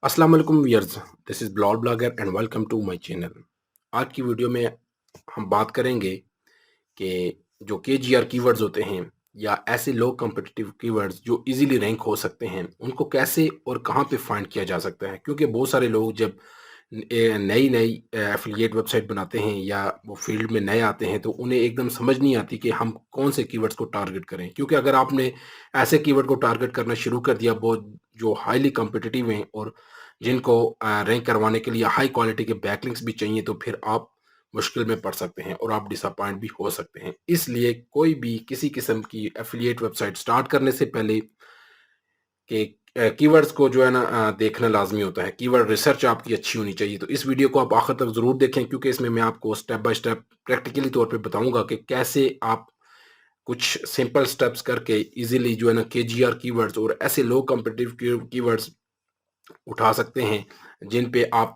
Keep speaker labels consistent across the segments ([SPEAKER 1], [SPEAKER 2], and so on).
[SPEAKER 1] अस्सलाम वालेकुम viewers, this is Bilal blogger and welcome to my channel. आज की वीडियो में हम बात करेंगे कि जो केजीआर कीवर्ड्स होते हैं या ऐसे लो कॉम्पिटिटिव कीवर्ड्स जो इजीली रैंक हो सकते हैं, उनको कैसे और कहां पे फाइंड किया जा सकता है। क्योंकि बहुत सारे लोग जब नई नई एफिलिएट वेबसाइट बनाते हैं या वो फील्ड में नए आते हैं तो उन्हें एकदम समझ नहीं आती कि हम कौन से कीवर्ड्स को टारगेट करें। क्योंकि अगर आपने ऐसे कीवर्ड को टारगेट करना शुरू कर दिया बहुत जो हाईली कॉम्पिटिटिव हैं और जिनको रैंक करवाने के लिए हाई क्वालिटी के बैकलिंक्स भी चाहिए, तो फिर आप मुश्किल में पड़ सकते हैं और आप डिसअपॉइंट भी हो सकते हैं। इसलिए कोई भी किसी किस्म की एफिलिएट वेबसाइट स्टार्ट करने से पहले कि कीवर्ड्स को जो है ना देखना लाज़मी होता है। कीवर्ड रिसर्च आपकी अच्छी होनी चाहिए। तो इस वीडियो को आप आखिर तक ज़रूर देखें, क्योंकि इसमें मैं आपको स्टेप बाय स्टेप प्रैक्टिकली तौर पे बताऊँगा कि कैसे आप कुछ सिंपल स्टेप्स करके इज़िली जो है ना केजीआर कीवर्ड्स और ऐसे लो कॉम्पिटिटिव कीवर्ड्स उठा सकते हैं, जिन पे आप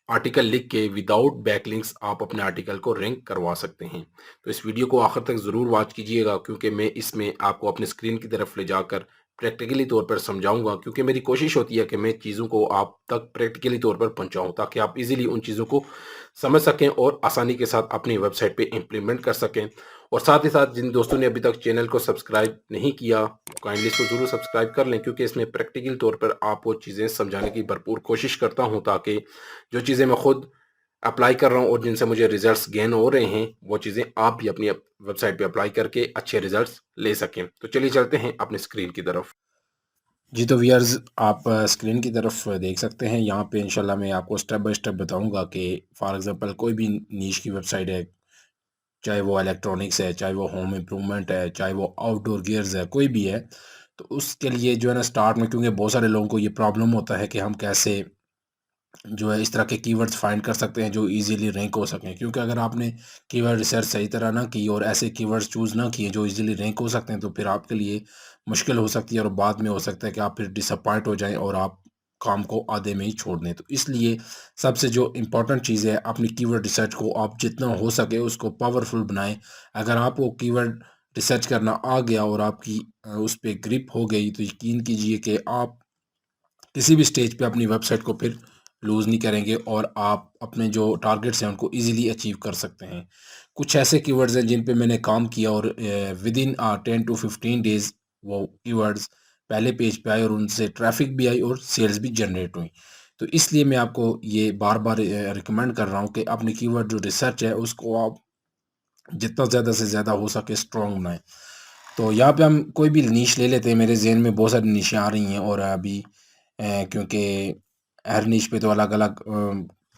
[SPEAKER 1] आर्टिकल लिख के विदाउट बैकलिंक्स आप अपने आर्टिकल को रैंक करवा सकते हैं। तो इस वीडियो को आखिर तक ज़रूर वॉच कीजिएगा, क्योंकि मैं इसमें आपको अपने स्क्रीन की तरफ ले जाकर प्रैक्टिकली तौर पर समझाऊंगा। क्योंकि मेरी कोशिश होती है कि मैं चीज़ों को आप तक प्रैक्टिकली तौर पर पहुंचाऊं, ताकि आप इजीली उन चीज़ों को समझ सकें और आसानी के साथ अपनी वेबसाइट पे इम्प्लीमेंट कर सकें। और साथ ही साथ जिन दोस्तों ने अभी तक चैनल को सब्सक्राइब नहीं किया, काइंडली इसको ज़रूर सब्सक्राइब कर लें, क्योंकि इसमें प्रैक्टिकल तौर पर आपको चीज़ें समझाने की भरपूर कोशिश करता हूँ, ताकि जो चीज़ें मैं खुद अप्लाई कर रहा हूँ और जिनसे मुझे रिजल्ट्स गेन हो रहे हैं, वो चीज़ें आप भी अपनी वेबसाइट पे अप्लाई करके अच्छे रिजल्ट्स ले सकें। तो चलिए चलते हैं अपनी स्क्रीन की तरफ। जी तो व्यूअर्स, आप स्क्रीन की तरफ देख सकते हैं। यहाँ पे इंशाल्लाह मैं आपको स्टेप बाय स्टेप बताऊंगा कि फॉर एग्जांपल कोई भी नीश की वेबसाइट है, चाहे वो इलेक्ट्रॉनिक्स है, चाहे वो होम इम्प्रूवमेंट है, चाहे वो आउटडोर गियर्स है, कोई भी है। तो उसके लिए जो है ना स्टार्ट में, क्योंकि बहुत सारे लोगों को ये प्रॉब्लम होता है कि हम कैसे जो है इस तरह के कीवर्ड्स फाइंड कर सकते हैं जो इजीली रैंक हो सकें। क्योंकि अगर आपने कीवर्ड रिसर्च सही तरह ना की और ऐसे कीवर्ड्स चूज़ ना किए जो इजीली रैंक हो सकते हैं, तो फिर आपके लिए मुश्किल हो सकती है और बाद में हो सकता है कि आप फिर डिसअपॉइंट हो जाएं और आप काम को आधे में ही छोड़ दें। तो इसलिए सबसे जो इम्पोर्टेंट चीज़ है, अपनी कीवर्ड रिसर्च को आप जितना हो सके उसको पावरफुल बनाएं। अगर आपको कीवर्ड रिसर्च करना आ गया और आपकी उस पर ग्रिप हो गई, तो यकीन कीजिए कि आप किसी भी स्टेज पे अपनी वेबसाइट को फिर लूज़ नहीं करेंगे और आप अपने जो टारगेट्स हैं उनको इजीली अचीव कर सकते हैं। कुछ ऐसे कीवर्ड्स हैं जिन पे मैंने काम किया और विद इन 10 टू 15 डेज़ वो कीवर्ड्स पहले पेज पे आए और उनसे ट्रैफिक भी आई और सेल्स भी जनरेट हुई। तो इसलिए मैं आपको ये बार-बार रिकमेंड कर रहा हूँ कि अपनी कीवर्ड जो रिसर्च है उसको आप जितना ज़्यादा से ज़्यादा हो सके स्ट्रॉन्ग बनाएँ। तो यहाँ पे हम कोई भी नीश ले लेते हैं। मेरे ज़हन में बहुत सारी नीशें आ रही हैं और अभी क्योंकि हर नीश पे तो अलग-अलग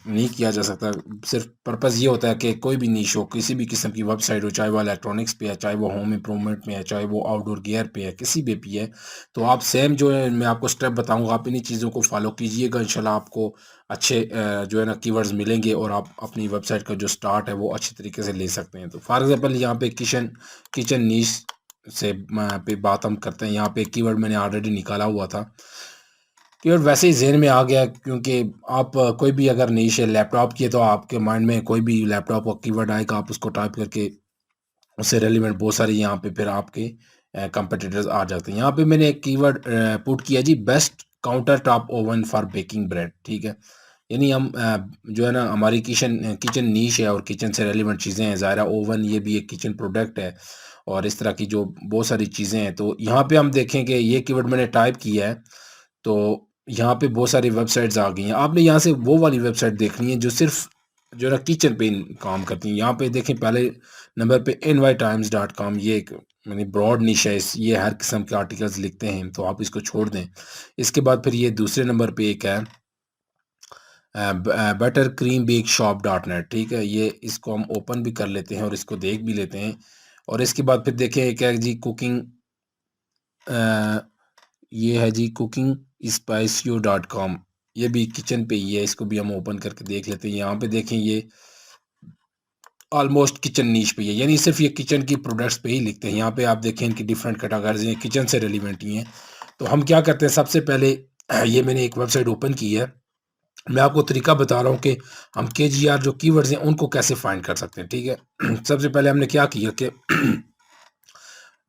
[SPEAKER 1] नहीं किया जा सकता। सिर्फ़ पर्पज़ ये होता है कि कोई भी नीश हो, किसी भी किस्म की वेबसाइट हो, चाहे वो इलेक्ट्रॉनिक्स पे है, चाहे वो होम इम्प्रूवमेंट में है, चाहे वो आउटडोर गियर पे है, किसी भी है। तो आप सेम जो है मैं आपको स्टेप बताऊँगा, आप इन्हीं चीज़ों को फ़ॉलो कीजिएगा। इंशाल्लाह आपको अच्छे जो है ना कीवर्ड्स मिलेंगे और आप अपनी वेबसाइट का जो स्टार्ट है वो अच्छे तरीके से ले सकते हैं। तो फॉर एग्ज़ाम्पल यहाँ पे किचन किचन नीश से पे बात हम करते हैं। यहाँ पे कीवर्ड मैंने ऑलरेडी निकाला हुआ था। कीवर्ड वैसे ही ज़हन में आ गया, क्योंकि आप कोई भी अगर नीश है लैपटॉप की है, तो आपके माइंड में कोई भी लैपटॉप का कीवर्ड आएगा, आप उसको टाइप करके उससे रेलेवेंट बहुत सारी यहाँ पे फिर आपके कंपटीटर्स आ जाते हैं। यहाँ पे मैंने एक कीवर्ड पुट किया जी, best counter top oven for baking bread, ठीक है। यानी हम जो है ना हमारी किचन नीश है और किचन से रेलिवेंट चीज़ें हैं। ज़ाहिर है ओवन ये भी एक किचन प्रोडक्ट है और इस तरह की जो बहुत सारी चीज़ें हैं। तो यहाँ पे हम देखें कि ये कीवर्ड मैंने टाइप किया है, तो यहाँ पे बहुत सारी वेबसाइट्स आ गई हैं। आपने यहाँ से वो वाली वेबसाइट देखनी है जो सिर्फ़ जो है ना किचन पे काम करती हैं। यहाँ पे देखें पहले नंबर पे nytimes.com, ये एक यानी ब्रॉड निश है। ये हर किस्म के आर्टिकल्स लिखते हैं, तो आप इसको छोड़ दें। इसके बाद फिर ये दूसरे नंबर पे एक है butter cream bake shop dot net, ठीक है। ये इसको हम ओपन भी कर लेते हैं और इसको देख भी लेते हैं। और इसके बाद फिर देखें एक है जी कुकिंग, ये है जी कुकिंग स्पाइसियो डॉट कॉम। ये भी किचन पे ही है, इसको भी हम ओपन करके देख लेते हैं। यहाँ पे देखें ये ऑलमोस्ट किचन नीश पे ही है, यानी सिर्फ ये किचन की प्रोडक्ट्स पे ही लिखते हैं। यहाँ पे आप देखें इनकी डिफरेंट कैटेगरीज हैं, किचन से रिलेवेंट ही हैं। तो हम क्या करते हैं, सबसे पहले ये मैंने एक वेबसाइट ओपन की है। मैं आपको तरीका बता रहा हूँ कि हम केजीआर जो कीवर्ड्स हैं उनको कैसे फाइंड कर सकते हैं, ठीक है। सबसे पहले हमने क्या किया कि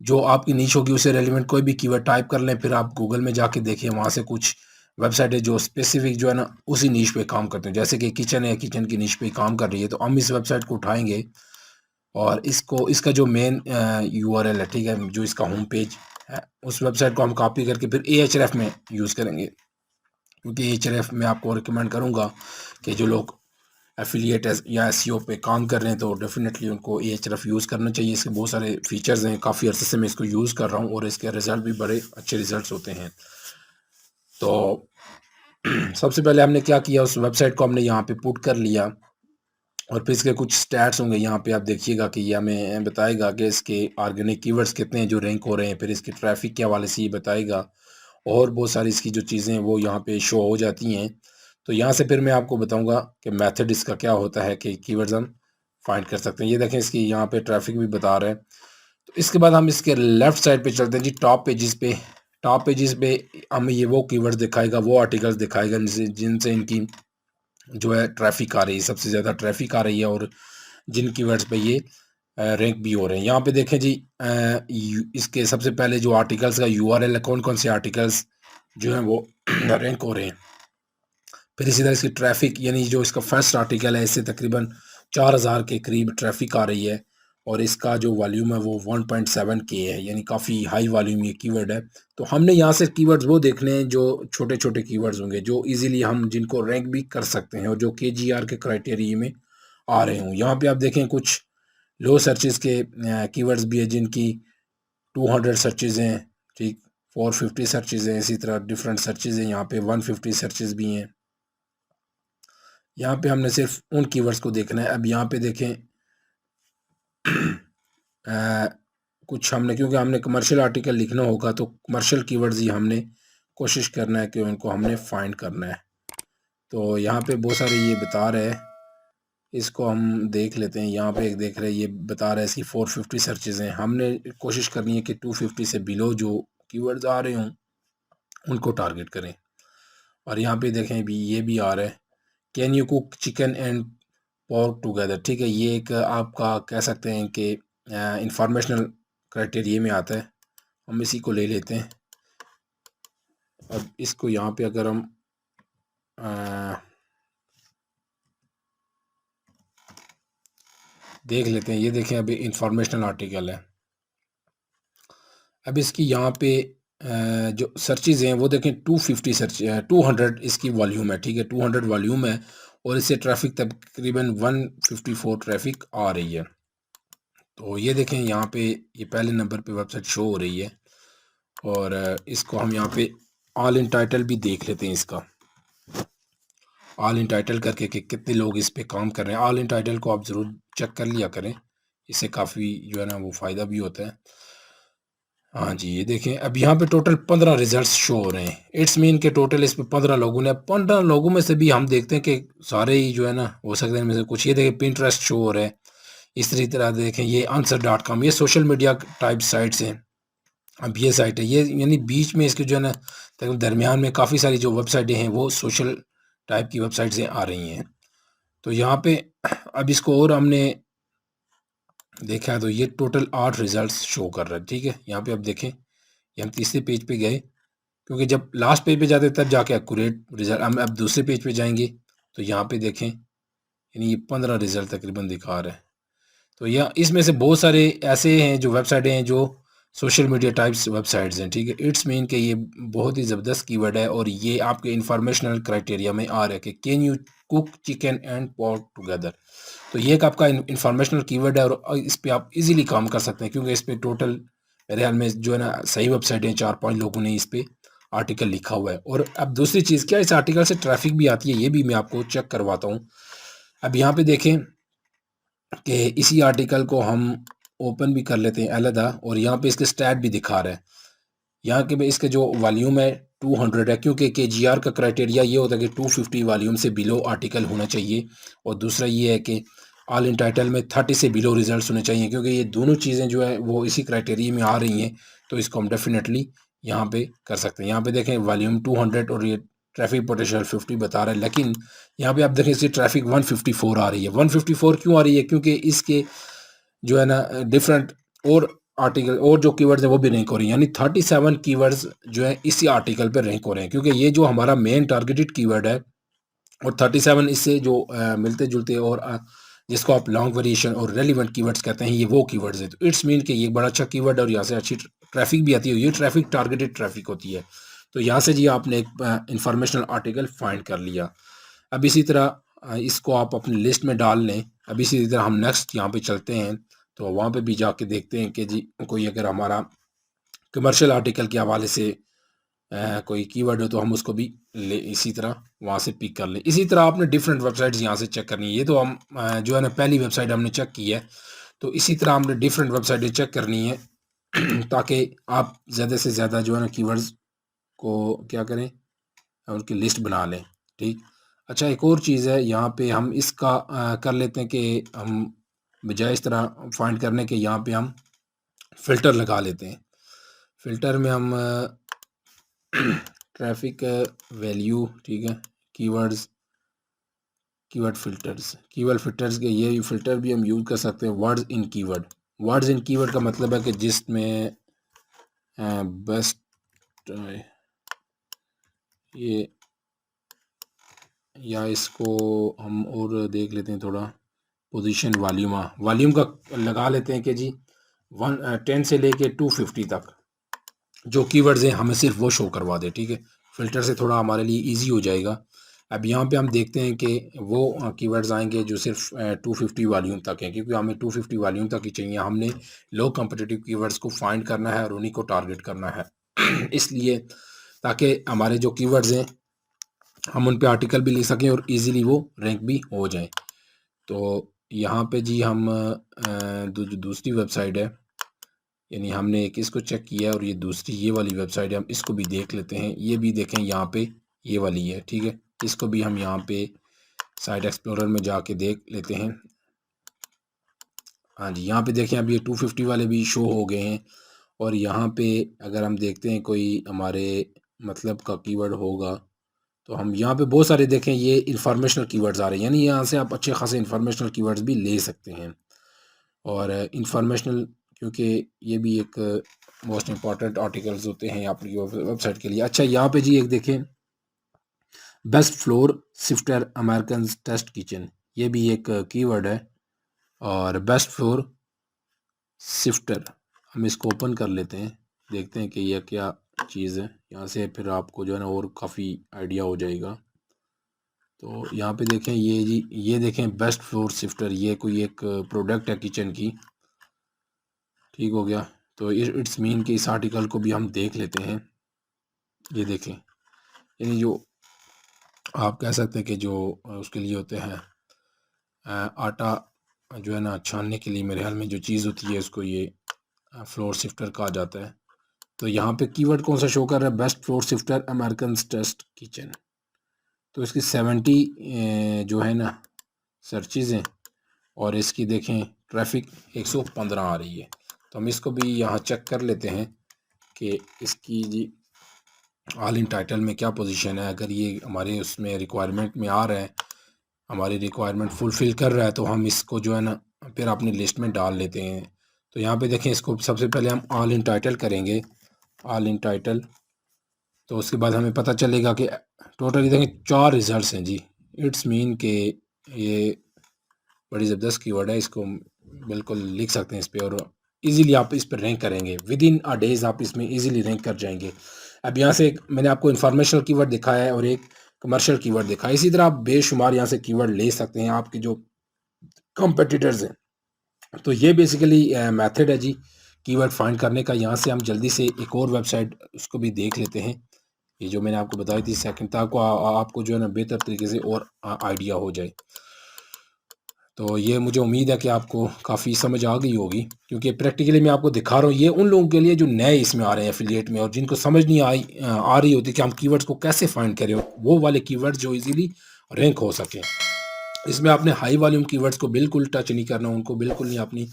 [SPEAKER 1] जो आपकी नीश होगी उससे रेलिवेंट कोई भी कीवर्ड टाइप कर लें। फिर आप गूगल में जाके देखिए, वहाँ से कुछ वेबसाइट है जो स्पेसिफिक जो है ना उसी नीश पे काम करते हैं, जैसे कि किचन है, किचन की नीश पे काम कर रही है, तो हम इस वेबसाइट को उठाएंगे और इसका जो मेन यूआरएल है, ठीक है, जो इसका होम पेज है, उस वेबसाइट को हम कॉपी करके फिर एएचआरएफ में यूज़ करेंगे, क्योंकि एएचआरएफ में आपको रिकमेंड करूँगा कि जो लोग एफिलिएट या एसईओ पे काम कर रहे हैं तो डेफिनेटली उनको एएचआरएफ यूज़ करना चाहिए। इसके बहुत सारे फीचर्स हैं, काफ़ी अर्से से मैं इसको यूज़ कर रहा हूँ और इसके रिज़ल्ट भी बड़े अच्छे रिज़ल्ट होते हैं। तो सबसे पहले हमने क्या किया, उस वेबसाइट को हमने यहाँ पे पुट कर लिया और फिर इसके कुछ स्टैट्स होंगे यहाँ पे, आप देखिएगा कि ये हमें बताएगा कि इसके ऑर्गेनिक कीवर्ड्स कितने हैं जो रैंक हो रहे हैं, फिर इसके ट्रैफिक के हवाले से ये बताएगा और बहुत सारी इसकी जो चीज़ें हैं वो यहाँ पे शो हो जाती हैं। तो यहाँ से फिर मैं आपको बताऊँगा कि मेथड इसका क्या होता है कि कीवर्ड्स हम फाइंड कर सकते हैं। ये देखें इसकी यहाँ पे ट्रैफिक भी बता रहा है। तो इसके बाद हम इसके लेफ़्ट साइड पे चलते हैं जी, टॉप पेजेस पे। टॉप पेजेस पे हमें ये वो कीवर्ड्स दिखाएगा, वो आर्टिकल्स दिखाएगा जिनसे इनकी जो है ट्रैफिक आ रही है, सबसे ज़्यादा ट्रैफिक आ रही है और जिन कीवर्ड्स पे ये रैंक भी हो रहे हैं। यहाँ पे देखें जी, इसके सबसे पहले जो आर्टिकल्स का यूआरएल है, कौन कौन से आर्टिकल्स जो हैं वो रैंक हो रहे हैं। फिर इसी तरह इसकी ट्रैफिक, यानी जो इसका फर्स्ट आर्टिकल है, इससे तकरीबन 4000 के करीब ट्रैफिक आ रही है और इसका जो वॉल्यूम है वो 1.7 के है, यानी काफ़ी हाई वॉल्यूम ये कीवर्ड है। तो हमने यहाँ से कीवर्ड्स वो देखने हैं जो छोटे छोटे कीवर्ड्स होंगे, जो इजीली हम जिनको रैंक भी कर सकते हैं और जो केजीआर के क्राइटेरिया में आ रहे हों। यहाँ पे आप देखें कुछ लो सर्चेस के कीवर्ड्स भी है जिनकी 200 सर्चेज हैं, ठीक, 450 सर्चेज हैं, इसी तरह डिफरेंट सर्चेज हैं, यहाँ पे 150 सर्चेज भी हैं। यहाँ पे हमने सिर्फ उन कीवर्ड्स को देखना है। अब यहाँ पे देखें कुछ हमने, क्योंकि हमने कमर्शियल आर्टिकल लिखना होगा तो कमर्शियल कीवर्ड्स ही हमने कोशिश करना है कि उनको हमने फाइंड करना है। तो यहाँ पे बहुत सारे ये बता रहे हैं, इसको हम देख लेते हैं। यहाँ पे एक देख रहे हैं, ये बता रहा है इसकी 450 सर्चेज हैं। हमने कोशिश करनी है कि 250 से बिलो जो कीवर्ड्स आ रहे हों उनको टारगेट करें। और यहाँ पे देखें भी ये भी आ रहा है, can you cook chicken and pork together, ठीक है, ये एक आपका कह सकते हैं कि इंफॉर्मेशनल क्राइटेरिया में आता है। हम इसी को ले लेते हैं। अब इसको यहाँ पे अगर हम देख लेते हैं, ये देखें अभी इंफॉर्मेशनल आर्टिकल है। अब इसकी यहाँ पे जो सर्चेज हैं वो देखें 250 सर्च 200 इसकी वॉल्यूम है, ठीक है, 200 वॉल्यूम है और इससे ट्रैफिक तकरीबन 154 ट्रैफिक आ रही है। तो ये देखें यहाँ पे ये पहले नंबर पे वेबसाइट शो हो रही है और इसको हम यहाँ पे ऑल इन टाइटल भी देख लेते हैं। इसका ऑल इन टाइटल करके कि कितने लोग इस पे काम कर रहे हैं। ऑल इन टाइटल को आप ज़रूर चेक कर लिया करें, इससे काफ़ी जो है ना वो फ़ायदा भी होता है। हाँ जी, ये देखें अब यहाँ पे टोटल 15 रिजल्ट्स शो हो रहे हैं। इट्स मीन के टोटल इस पे 15 लोगों ने, 15 लोगों में से भी हम देखते हैं कि सारे ही जो है ना हो सकते हैं इनमें से कुछ। ये देखें पिंटरेस्ट शो हो रहा है, इसी तरह देखें ये answer.com, ये सोशल मीडिया टाइप साइट्स हैं। अब ये साइट है, ये यानी बीच में इसके जो है ना तकरीबन दरमियान में काफ़ी सारी जो वेबसाइटें हैं वो सोशल टाइप की वेबसाइट्स आ रही हैं। तो यहाँ पे अब इसको और हमने देखा है तो ये टोटल 8 रिजल्ट्स शो कर रहा है, ठीक है। यहाँ पे अब देखें, ये हम तीसरे पेज पे गए, क्योंकि जब लास्ट पेज पे जाते तब जाके एक्यूरेट रिजल्ट। हम अब दूसरे पेज पे जाएंगे तो यहाँ पे देखें, यानी ये 15 रिजल्ट तकरीबन दिखा रहा है। तो यह इसमें से बहुत सारे ऐसे हैं जो वेबसाइटें हैं जो सोशल मीडिया टाइप्स वेबसाइट्स हैं, ठीक है। इट्स मीन कि ये बहुत ही ज़बरदस्त कीवर्ड है और ये आपके इंफॉर्मेशनल क्राइटेरिया में आ रहा है कि can you cook chicken and pork together. तो ये एक आपका इंफॉर्मेशनल कीवर्ड है और इस पर आप इजीली काम कर सकते हैं, क्योंकि इस पर टोटल मेरे ख्याल में जो है ना सही वेबसाइट है 4-5 लोगों ने इस पर आर्टिकल लिखा हुआ है। और अब दूसरी चीज़ क्या, इस आर्टिकल से ट्रैफिक भी आती है, ये भी मैं आपको चेक करवाता हूँ। अब यहाँ पे देखें कि इसी आर्टिकल को हम ओपन भी कर लेते हैं अलहदा और यहाँ पे इसके स्टैट भी दिखा रहा है। यहाँ के इसका जो वॉल्यूम है 200 है, क्योंकि केजीआर का क्राइटेरिया ये होता है कि 250 वॉल्यूम से बिलो आर्टिकल होना चाहिए और दूसरा ये है कि ऑल इन टाइटल में 30 से बिलो रिजल्ट्स होने चाहिए, क्योंकि ये दोनों चीज़ें जो है वो इसी क्राइटेरिया में आ रही हैं। तो इसको हम डेफिनेटली यहाँ पे कर सकते हैं। यहाँ पे देखें वॉल्यूम 200 और ये ट्रैफिक पोटेंशियल 50 बता रहा है, लेकिन यहाँ पे आप देखें इसकी ट्रैफिक 154 आ रही है। 154 क्यों आ रही है? क्योंकि इसके जो है ना डिफरेंट और आर्टिकल और जो कीवर्ड्स हैं वो भी रैंक हो रही हैं, यानी 37 कीवर्ड्स जो है इसी आर्टिकल पे रैंक हो रहे हैं, क्योंकि ये जो हमारा मेन टारगेटेड कीवर्ड है और 37 इससे जो मिलते जुलते और जिसको आप लॉन्ग वेरिएशन और रेलिवेंट कीवर्ड्स कहते हैं, ये वो कीवर्ड्स हैं। तो इट्स मीन कि ये बड़ा अच्छा कीवर्ड है और यहाँ से अच्छी ट्रैफिक भी आती है। ये ट्रैफिक टारगेटेड ट्रैफिक होती है। तो यहाँ से जी आपने एक इंफॉर्मेशनल आर्टिकल फाइंड कर लिया। अब इसी तरह इसको आप अपनी लिस्ट में डाल लें। अब इसी तरह हम नेक्स्ट यहाँ पे चलते हैं, तो वहाँ पे भी जाके देखते हैं कि जी कोई अगर हमारा कमर्शियल आर्टिकल के हवाले से कोई कीवर्ड हो तो हम उसको भी ले इसी तरह वहाँ से पिक कर लें। इसी तरह आपने डिफरेंट वेबसाइट्स यहाँ से चेक करनी है। ये तो हम जो है ना पहली वेबसाइट हमने चेक की है, तो इसी तरह हमने डिफरेंट वेबसाइटें चेक करनी है ताकि आप ज़्यादा से ज़्यादा जो है ना कीवर्ड्स को क्या करें, उनकी लिस्ट बना लें। ठीक। अच्छा, एक और चीज़ है यहाँ पे हम इसका कर लेते हैं कि हम बजाय इस तरह फाइंड करने के यहाँ पे हम फ़िल्टर लगा लेते हैं। फ़िल्टर में हम ट्रैफिक वैल्यू, ठीक है, कीवर्ड्स, कीवर्ड फ़िल्टर्स के ये फ़िल्टर भी हम यूज़ कर सकते हैं। Words in keyword, words in keyword का मतलब है कि जिसमें बेस्ट ये, या इसको हम और देख लेते हैं थोड़ा, पोजीशन वॉल्यूम का लगा लेते हैं कि जी 10 से लेके 250 तक जो कीवर्ड्स हैं हमें सिर्फ वो शो करवा दे। ठीक है, फ़िल्टर से थोड़ा हमारे लिए इजी हो जाएगा। अब यहाँ पे हम देखते हैं कि वो कीवर्ड्स आएंगे जो सिर्फ 250 वॉल्यूम तक हैं, क्योंकि हमें 250 वॉल्यूम तक ही चाहिए। हमने लो कम्पिटिटिव कीवर्ड्स को फाइंड करना है और उन्हीं को टारगेट करना है इसलिए ताकि हमारे जो कीवर्ड्स हैं हम उन पे आर्टिकल भी लिख सकें और इजीली वो रैंक भी हो जाए। तो यहाँ पे जी हम जो दूसरी वेबसाइट है, यानी हमने एक इसको चेक किया है और ये दूसरी ये वाली वेबसाइट है, हम इसको भी देख लेते हैं। ये भी देखें यहाँ पे ये वाली है। ठीक है, इसको भी हम यहाँ पे साइट एक्सप्लोरर में जाके देख लेते हैं। हाँ जी, यहाँ पे देखें अब ये 250 वाले भी शो हो गए हैं। और यहाँ पे अगर हम देखते हैं कोई हमारे मतलब का कीवर्ड होगा तो हम यहाँ पे बहुत सारे देखें, ये इंफॉर्मेशनल कीवर्ड्स आ रहे हैं, यानी यहाँ से आप अच्छे खासे इंफॉर्मेशनल कीवर्ड्स भी ले सकते हैं। और इंफॉर्मेशनल, क्योंकि ये भी एक मोस्ट इम्पॉर्टेंट आर्टिकल्स होते हैं आपकी वेबसाइट के लिए। अच्छा, यहाँ पे जी एक देखें, best flour sifter American Test Kitchen, ये भी एक कीवर्ड है। और बेस्ट फ्लोर शिफ्टर, हम इसको ओपन कर लेते हैं, देखते हैं कि यह क्या चीज़ है। यहाँ से फिर आपको जो है ना और काफ़ी आइडिया हो जाएगा। तो यहाँ पे देखें ये जी, ये देखें बेस्ट फ्लोर शिफ्टर, ये कोई एक प्रोडक्ट है किचन की। ठीक हो गया, तो इट्स मीन कि इस आर्टिकल को भी हम देख लेते हैं। ये देखें, यानी जो आप कह सकते हैं कि जो उसके लिए होते हैं आटा जो है ना छानने के लिए, मेरे ख्याल में जो चीज़ होती है उसको ये फ्लोर शिफ्टर कहा जाता है। तो यहाँ पे कीवर्ड कौन सा शो कर रहा है, best flour sifter American Test Kitchen. तो इसकी 70 जो है ना सर्चेज़ हैं और इसकी देखें ट्रैफिक 115 आ रही है। तो हम इसको भी यहाँ चेक कर लेते हैं कि इसकी जी ऑल इन टाइटल में क्या पोजीशन है। अगर ये हमारे उसमें रिक्वायरमेंट में आ रहा है, हमारी रिक्वायरमेंट फुलफ़िल कर रहा है, तो हम इसको जो है ना फिर अपनी लिस्ट में डाल लेते हैं। तो यहाँ पे देखें, इसको सबसे पहले हम ऑल इन टाइटल करेंगे, ऑल इन टाइटल। तो उसके बाद हमें पता चलेगा कि टोटल देखें 4 रिज़ल्ट्स हैं जी। इट्स मीन के ये बड़ी ज़बरदस्त कीवर्ड है, इसको बिल्कुल लिख सकते हैं इस पे और इजीली आप इस पर रैंक करेंगे। विद इन अ डेज़ आप इसमें इजीली रैंक कर जाएंगे। अब यहाँ से एक मैंने आपको इन्फॉर्मेशनल कीवर्ड दिखाया है और एक कमर्शियल कीवर्ड दिखाया। इसी तरह आप बेशुमार यहाँ से कीवर्ड ले सकते हैं आपके जो कॉम्पिटिटर्स हैं। तो ये बेसिकली मेथड है जी कीवर्ड फाइंड करने का। यहाँ से हम जल्दी से एक और वेबसाइट उसको भी देख लेते हैं, ये जो मैंने आपको बताई थी सेकंड, ताकि आपको जो है ना बेहतर तरीके से और आइडिया हो जाए। तो ये मुझे उम्मीद है कि आपको काफ़ी समझ आ गई होगी, क्योंकि प्रैक्टिकली मैं आपको दिखा रहा हूँ। ये उन लोगों के लिए जो नए इसमें आ रहे हैं एफिलिएट में और जिनको समझ नहीं आ रही होती कि हम कीवर्ड्स को कैसे फाइंड करें, वो वाले कीवर्ड्स जो इजीली रैंक हो सकें। इसमें आपने हाई वॉल्यूम कीवर्ड्स को बिल्कुल टच नहीं करना, उनको बिल्कुल नहीं अपनी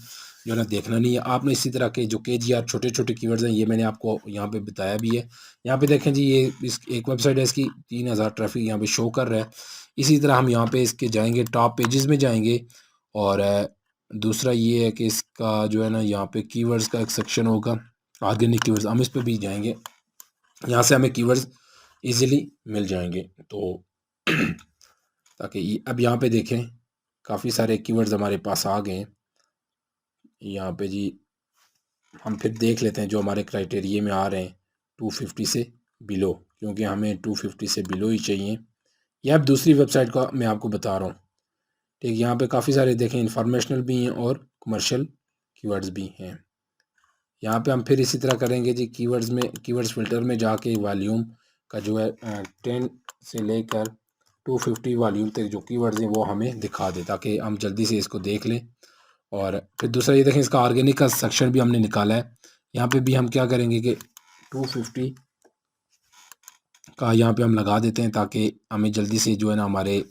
[SPEAKER 1] जो है ना देखना नहीं है। आपने इसी तरह के जो केजीआर छोटे छोटे कीवर्ड्स हैं, ये मैंने आपको यहाँ पे बताया भी है। यहाँ पे देखें जी, ये इस एक वेबसाइट है, इसकी 3000 ट्रैफिक यहाँ पे शो कर रहा है। इसी तरह हम यहाँ पे इसके जाएंगे, टॉप पेजेस में जाएंगे और दूसरा ये है कि इसका जो है ना यहाँ पे कीवर्ड्स का एक सेक्शन होगा, ऑर्गेनिक कीवर्ड्स, हम इस पे भी जाएंगे। यहाँ से हमें कीवर्ड्स इजीली मिल जाएंगे। तो ताकि अब यहाँ पे देखें काफ़ी सारे कीवर्ड्स हमारे पास आ गए हैं। यहाँ पे जी हम फिर देख लेते हैं जो हमारे क्राइटेरिया में आ रहे हैं 250 से बिलो, क्योंकि हमें 250 से बिलो ही चाहिए। यह अब दूसरी वेबसाइट का मैं आपको बता रहा हूँ। ठीक, यहाँ पे काफ़ी सारे देखें इंफॉर्मेशनल भी हैं और कमर्शियल कीवर्ड्स भी हैं। यहाँ पे हम फिर इसी तरह करेंगे जी, कीवर्ड्स में, कीवर्ड्स फिल्टर में जाके वॉल्यूम का जो है 10 से लेकर 250 वॉल्यूम तक जो कीवर्ड्स हैं वो हमें दिखा दे, ताकि हम जल्दी से इसको देख लें। और फिर दूसरा ये देखें, इसका ऑर्गेनिक का सेक्शन भी हमने निकाला है। यहाँ पे भी हम क्या करेंगे कि 250 का यहाँ पे हम लगा देते हैं, ताकि हमें जल्दी से जो है ना हमारे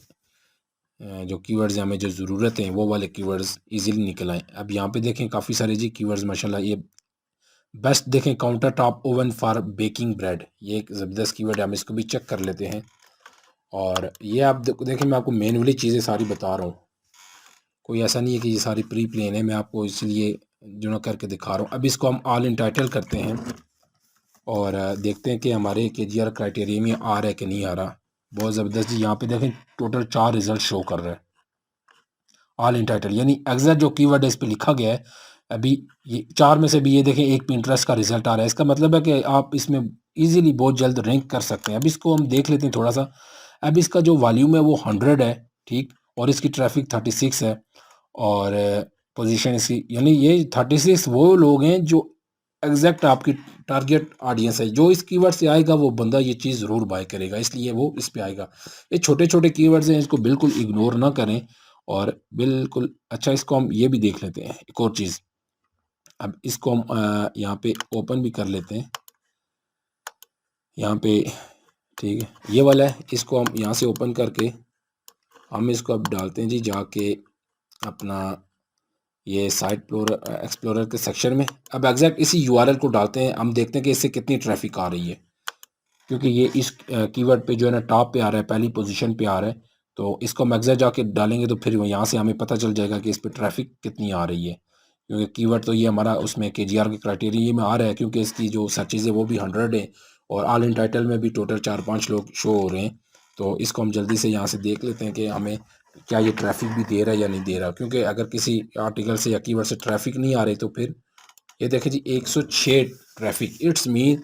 [SPEAKER 1] जो कीवर्ड्स हैं, हमें जो ज़रूरत है वो वाले कीवर्ड्स इजीली निकल आएँ। अब यहाँ पे देखें काफ़ी सारे जी कीवर्ड्स माशाल्लाह। ये बेस्ट देखें, counter top oven for baking bread, ये एक ज़बरदस्त कीवर्ड है, हम इसको भी चेक कर लेते हैं। और ये आप देखें, मैं आपको मैनुअली चीज़ें सारी बता रहा हूँ, कोई ऐसा नहीं है कि ये सारी प्री प्लेन है, मैं आपको इसलिए जो ना करके दिखा रहा हूँ। अब इसको हम ऑल इन टाइटल करते हैं और देखते हैं कि हमारे KGR क्राइटेरिया में आ रहा है कि नहीं आ रहा। बहुत ज़बरदस्त जी, यहाँ पे देखें टोटल 4 रिजल्ट शो कर रहा है ऑल इन टाइटल, यानी एग्जैक्ट जो कीवर्ड है इस पे लिखा गया है। अभी ये 4 में से भी ये देखें एक पिंटरेस्ट का रिजल्ट आ रहा है, इसका मतलब है कि आप इसमें इजीली बहुत जल्द रैंक कर सकते हैं। अब इसको हम देख लेते हैं थोड़ा सा। अब इसका जो वॉल्यूम है वो 100 है, ठीक, और इसकी ट्रैफिक 36 है, और पोजीशन इसकी, यानी ये 36 वो लोग हैं जो एग्जैक्ट आपकी टारगेट ऑडियंस है। जो इस कीवर्ड से आएगा वो बंदा ये चीज़ ज़रूर बाय करेगा, इसलिए वो इस पे आएगा। ये छोटे छोटे कीवर्ड्स हैं, इसको बिल्कुल इग्नोर ना करें। और बिल्कुल अच्छा, इसको हम ये भी देख लेते हैं एक और चीज़। अब इसको हम यहाँ पे ओपन भी कर लेते हैं, यहाँ पे, ठीक है, ये वाला है, इसको हम यहाँ से ओपन करके हम इसको अब डालते हैं जी जाके अपना ये साइट एक्सप्लोरर के सेक्शन में। अब एग्जैक्ट इसी यूआरएल को डालते हैं, हम देखते हैं कि इससे कितनी ट्रैफिक आ रही है, क्योंकि ये इस कीवर्ड पे जो है ना टॉप पे आ रहा है, पहली पोजीशन पे आ रहा है। तो इसको हम एग्जैक्ट जाके डालेंगे तो फिर यहाँ से हमें पता चल जाएगा कि इस पे ट्रैफिक कितनी आ रही है, क्योंकि कीवर्ड तो ये हमारा उसमें KGR के क्राइटेरिया में आ रहा है, क्योंकि इसकी जो सर्चेज है वो भी 100 है, और ऑल इन टाइटल में भी टोटल 4-5 लोग शो हो रहे हैं। तो इसको हम जल्दी से यहाँ से देख लेते हैं कि हमें क्या ये ट्रैफिक भी दे रहा है या नहीं दे रहा, क्योंकि अगर किसी आर्टिकल से या कीवर्ड से ट्रैफिक नहीं आ रही तो फिर ये देखें जी 106 ट्रैफिक, इट्स मीन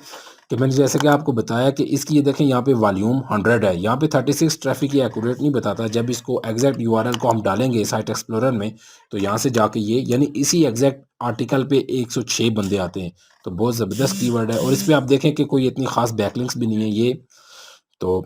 [SPEAKER 1] कि मैंने जैसे कि आपको बताया कि इसकी ये देखें यहाँ पे वॉल्यूम 100 है, यहाँ पे 36 ट्रैफिक ये एक्यूरेट नहीं बताता। जब इसको एग्जैक्ट यूआरएल को हम डालेंगे साइट एक्सप्लोरर में तो यहाँ से जाके ये, यानी इसी एग्जैक्ट आर्टिकल पे 106 बंदे आते हैं। तो बहुत ज़बरदस्त कीवर्ड है, और इस पर आप देखें कि कोई इतनी खास बैकलिंक्स भी नहीं है ये। तो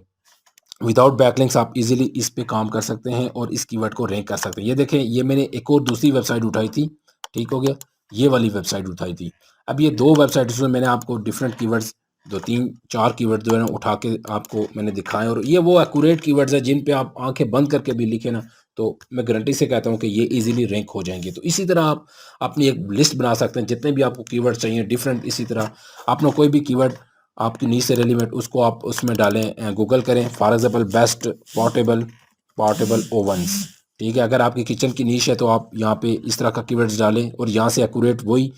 [SPEAKER 1] विदाउट बैकलिंक्स आप इजीली इस पे काम कर सकते हैं और इस कीवर्ड को रैंक कर सकते हैं। ये देखें, ये मैंने एक और दूसरी वेबसाइट उठाई थी, ठीक हो गया, ये वाली वेबसाइट उठाई थी। अब ये दो वेबसाइट्स में मैंने आपको डिफरेंट कीवर्ड्स, 2-3-4 कीवर्ड जो है ना उठा के आपको मैंने दिखाए, और ये वो एक्यूरेट कीवर्ड्स है जिन पे आप आंखें बंद करके भी लिखे ना तो मैं गारंटी से कहता हूँ कि ये इजीली रैंक हो जाएंगे। तो इसी तरह आप अपनी एक लिस्ट बना सकते हैं, जितने भी आपको कीवर्ड चाहिए डिफरेंट, इसी तरह अपना कोई भी कीवर्ड आपकी नीड से रेलिवेंट उसको आप उसमें डालें, गूगल करें। For example best portable ovens, ठीक है, अगर आपकी किचन की नीश है तो आप यहाँ पे इस तरह का कीवर्ड्स डालें और यहाँ से एक्यूरेट वही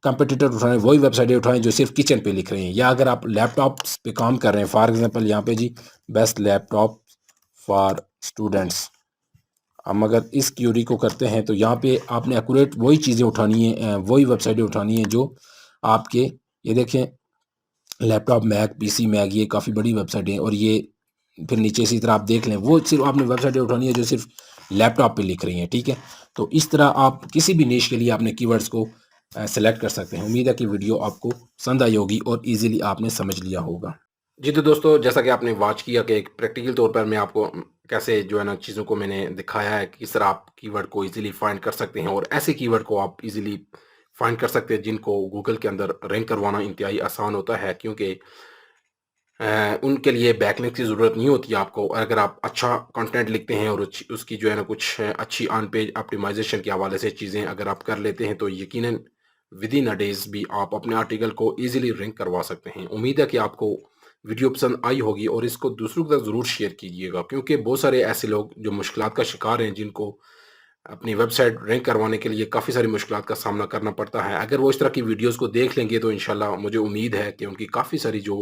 [SPEAKER 1] कंपटीटर उठाएं, वही वेबसाइटें उठाएं जो सिर्फ किचन पे लिख रहे हैं। या अगर आप लैपटॉप्स पे काम कर रहे हैं, फॉर एग्जांपल यहाँ पे जी बेस्ट लैपटॉप फॉर स्टूडेंट्स, हम अगर इस क्यूरी को करते हैं तो यहाँ पे आपने एक्यूरेट वही चीज़ें उठानी है, वही वेबसाइटें उठानी है जो आपके, ये देखें लैपटॉप मैक PC मैक, ये काफ़ी बड़ी वेबसाइट है। और ये फिर नीचे इसी तरह आप देख लें, वो सिर्फ आपने वेबसाइटें उठानी है जो सिर्फ लैपटॉप पे लिख रही हैं, ठीक है। तो इस तरह आप किसी भी निश के लिए आपने कीवर्ड्स को सेलेक्ट कर सकते हैं। उम्मीद है कि वीडियो आपको पसंद आई होगी और इजीली आपने समझ लिया होगा। जी तो दोस्तों, जैसा कि आपने वॉच किया कि एक प्रैक्टिकल तौर पर मैं आपको कैसे जो है ना चीज़ों को मैंने दिखाया है, किस तरह आप कीवर्ड को इजीली फाइंड कर सकते हैं, और ऐसे कीवर्ड को आप इजीली फाइंड कर सकते हैं जिनको गूगल के अंदर रैंक करवाना इंतहाई आसान होता है, क्योंकि उनके लिए बैकलिंक की ज़रूरत नहीं होती आपको। अगर आप अच्छा कंटेंट लिखते हैं और उसकी जो है ना कुछ अच्छी ऑन पेज ऑप्टिमाइजेशन के हवाले से चीज़ें अगर आप कर लेते हैं तो यकीनन विद इन अ डेज भी आप अपने आर्टिकल को इजीली रैंक करवा सकते हैं। उम्मीद है कि आपको वीडियो पसंद आई होगी और इसको दूसरों के साथ ज़रूर शेयर कीजिएगा, क्योंकि बहुत सारे ऐसे लोग जो मुश्किलात का शिकार हैं, जिनको अपनी वेबसाइट रैंक करवाने के लिए काफ़ी सारी मुश्किलात का सामना करना पड़ता है। अगर वो इस तरह की वीडियोज़ को देख लेंगे तो इंशाल्लाह मुझे उम्मीद है कि उनकी काफ़ी सारी जो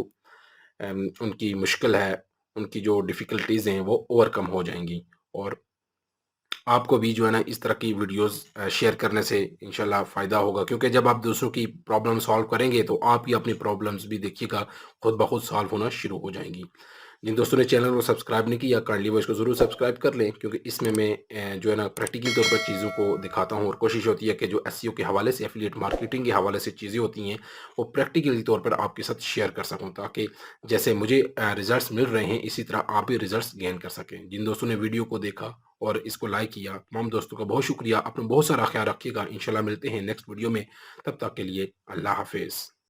[SPEAKER 1] उनकी मुश्किल है, उनकी जो डिफ़िकल्टीज़ हैं वो ओवरकम हो जाएँगी और आपको भी जो है ना इस तरह की वीडियोज़ शेयर करने से इंशाल्लाह फ़ायदा होगा, क्योंकि जब आप दूसरों की प्रॉब्लम सॉल्व करेंगे तो आप ही अपनी प्रॉब्लम्स भी देखिएगा खुद ब खुद सॉल्व होना शुरू हो जाएँगी। जिन दोस्तों ने चैनल को सब्सक्राइब नहीं किया काइंडली वो इसको ज़रूर सब्सक्राइब कर लें, क्योंकि इसमें मैं जो है ना प्रैक्टिकल तौर पर चीज़ों को दिखाता हूँ और कोशिश होती है कि जो एसईओ के हवाले से, एफिलिएट मार्केटिंग के हवाले से चीज़ें होती हैं, वो प्रैक्टिकली तौर पर आपके साथ शेयर कर सकूँ, ताकि जैसे मुझे रिज़ल्ट्स मिल रहे हैं इसी तरह आप भी रिज़ल्ट्स गेन कर सकें। जिन दोस्तों ने वीडियो को देखा और इसको लाइक किया, तमाम दोस्तों का बहुत शुक्रिया। अपना बहुत सारा ख़्याल रखिएगा। इंशाल्लाह मिलते हैं नेक्स्ट वीडियो में। तब तक के लिए अल्लाह हाफ़िज़।